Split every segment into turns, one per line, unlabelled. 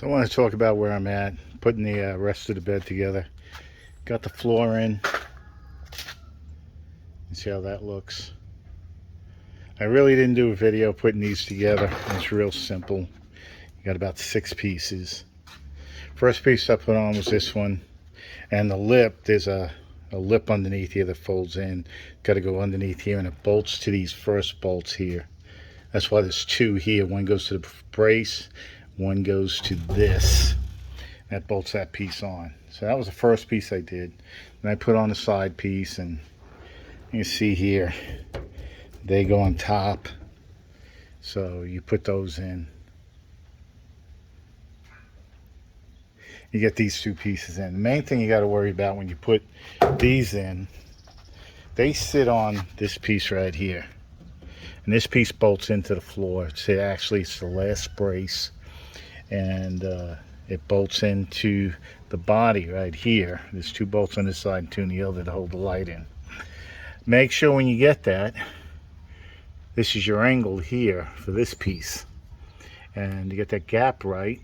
So I want to talk about where I'm at, putting the rest of the bed together. Got the floor in. You see how that looks. I really didn't do a video putting these together. It's real simple. You got about 6 pieces. First piece I put on was this one. And the lip, there's a lip underneath here that folds in. Got to go underneath here and it bolts to these first bolts here. That's why there's 2 here. One goes to the brace, one goes to this. That bolts that piece on. So that was the first piece I did. Then I put on the side piece, and you can see here they go on top. So you put those in. You get these 2 pieces in. The main thing you got to worry about when you put these in, they sit on this piece right here. And this piece bolts into the floor. It's the last brace. And it bolts into the body right here. There's 2 bolts on this side and 2 on the other to hold the light in. Make sure when you get that, this is your angle here for this piece. And to get that gap right,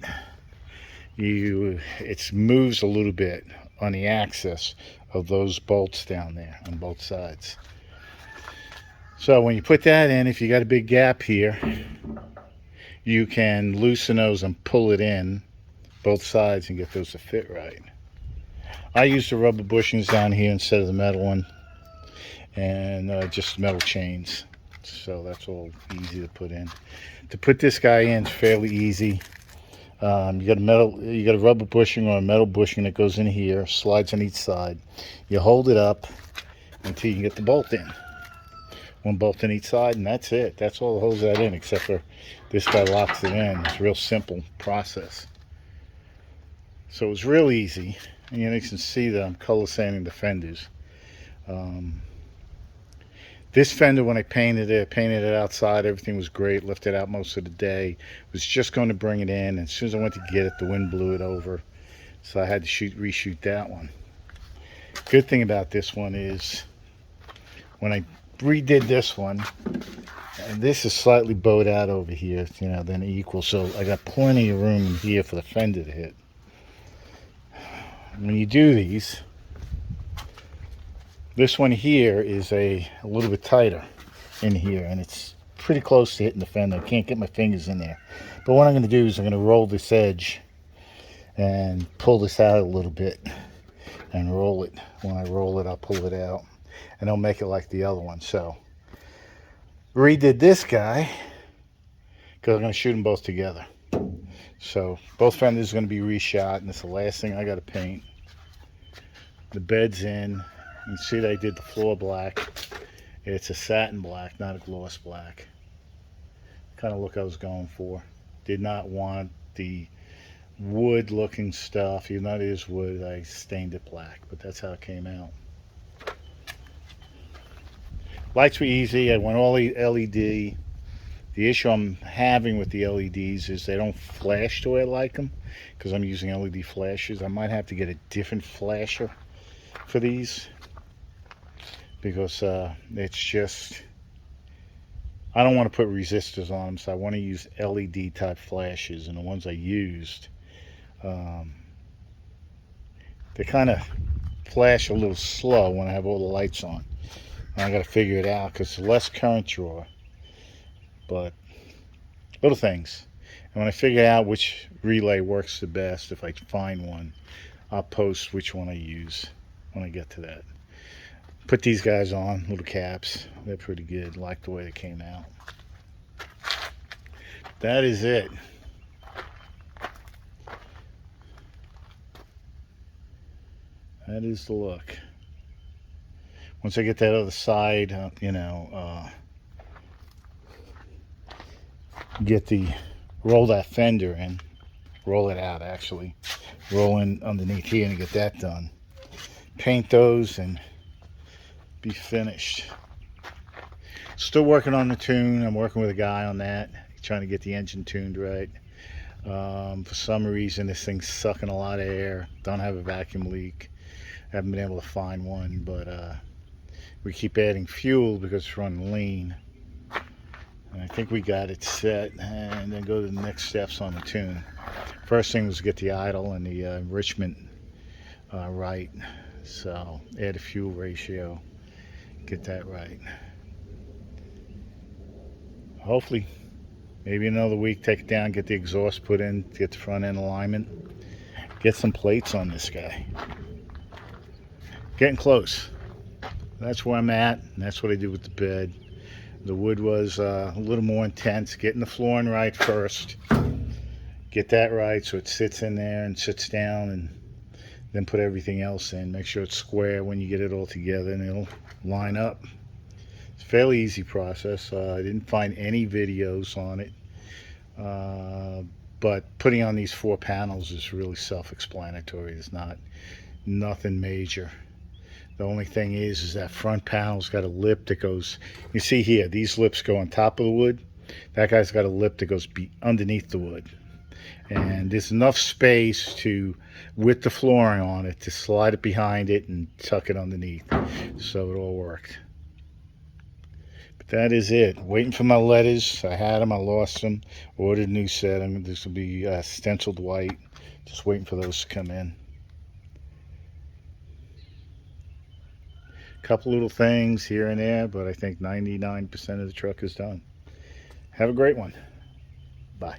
it moves a little bit on the axis of those bolts down there on both sides. So when you put that in, if you got a big gap here, you can loosen those and pull it in both sides and get those to fit right. I use the rubber bushings down here instead of the metal one, and just metal chains. So that's all easy to put in. To put this guy in is fairly easy. You got a rubber bushing or a metal bushing that goes in here, slides on each side. You hold it up until you can get the bolt in. 1 bolt on each side, and that's it. That's all that holds that in, except for this guy locks it in. It's a real simple process. So it's real easy. And you can see that I'm color sanding the fenders. This fender, when I painted it outside. Everything was great. Left it out most of the day. Was just going to bring it in. And as soon as I went to get it, the wind blew it over. So I had to reshoot that one. Good thing about this one is when I redid this one, and this is slightly bowed out over here, then equal. So I got plenty of room in here for the fender to hit. When you do these, this one here is a little bit tighter in here, and it's pretty close to hitting the fender. I can't get my fingers in there. But what I'm going to do is I'm going to roll this edge and pull this out a little bit and roll it. When I roll it, I'll pull it out, and I'll make it like the other one. So redid this guy because I'm going to shoot them both together. So both fenders are going to be reshot, and it's the last thing I got to paint. The bed's in. You can see that I did the floor black. It's a satin black, not a gloss black. Kind of look I was going for. Did not want the wood looking stuff. Even though it is wood, I stained it black, but that's how it came out. Lights were easy. I went all LED. The issue I'm having with the LEDs is they don't flash the way I like them, because I'm using LED flashes. I might have to get a different flasher for these, because it's just, I don't want to put resistors on them, so I want to use LED type flashes. And the ones I used, they kind of flash a little slow when I have all the lights on. And I got to figure it out because it's less current draw. But little things. And when I figure out which relay works the best, if I find one, I'll post which one I use when I get to that. Put these guys on, little caps. They're pretty good. Like the way they came out. That is it. That is the look. Once I get that other side, roll that fender in, roll it out actually, roll in underneath here and get that done. Paint those and be finished. Still working on the tune. I'm working with a guy on that, trying to get the engine tuned right. For some reason this thing's sucking a lot of air. Don't have a vacuum leak. Haven't been able to find one, but we keep adding fuel because it's running lean. And I think we got it set, and then go to the next steps on the tune. First thing was get the idle and the enrichment right. So add a fuel ratio, get that right. Hopefully, maybe another week, take it down, get the exhaust put in, get the front end alignment, get some plates on this guy. Getting close. That's where I'm at, and that's what I did with the bed. The wood was a little more intense. Getting the flooring right first. Get that right so it sits in there and sits down, and then put everything else in. Make sure it's square when you get it all together, and it'll line up. It's a fairly easy process. I didn't find any videos on it, but putting on these 4 panels is really self-explanatory. It's nothing major. The only thing is that front panel's got a lip that goes, you see here, these lips go on top of the wood. That guy's got a lip that goes underneath the wood. And there's enough space to, with the flooring on it, to slide it behind it and tuck it underneath. So it all worked. But that is it. Waiting for my letters. I had them, I lost them. Ordered a new set. This will be stenciled white. Just waiting for those to come in. Couple little things here and there, but I think 99% of the truck is done. Have a great one. Bye.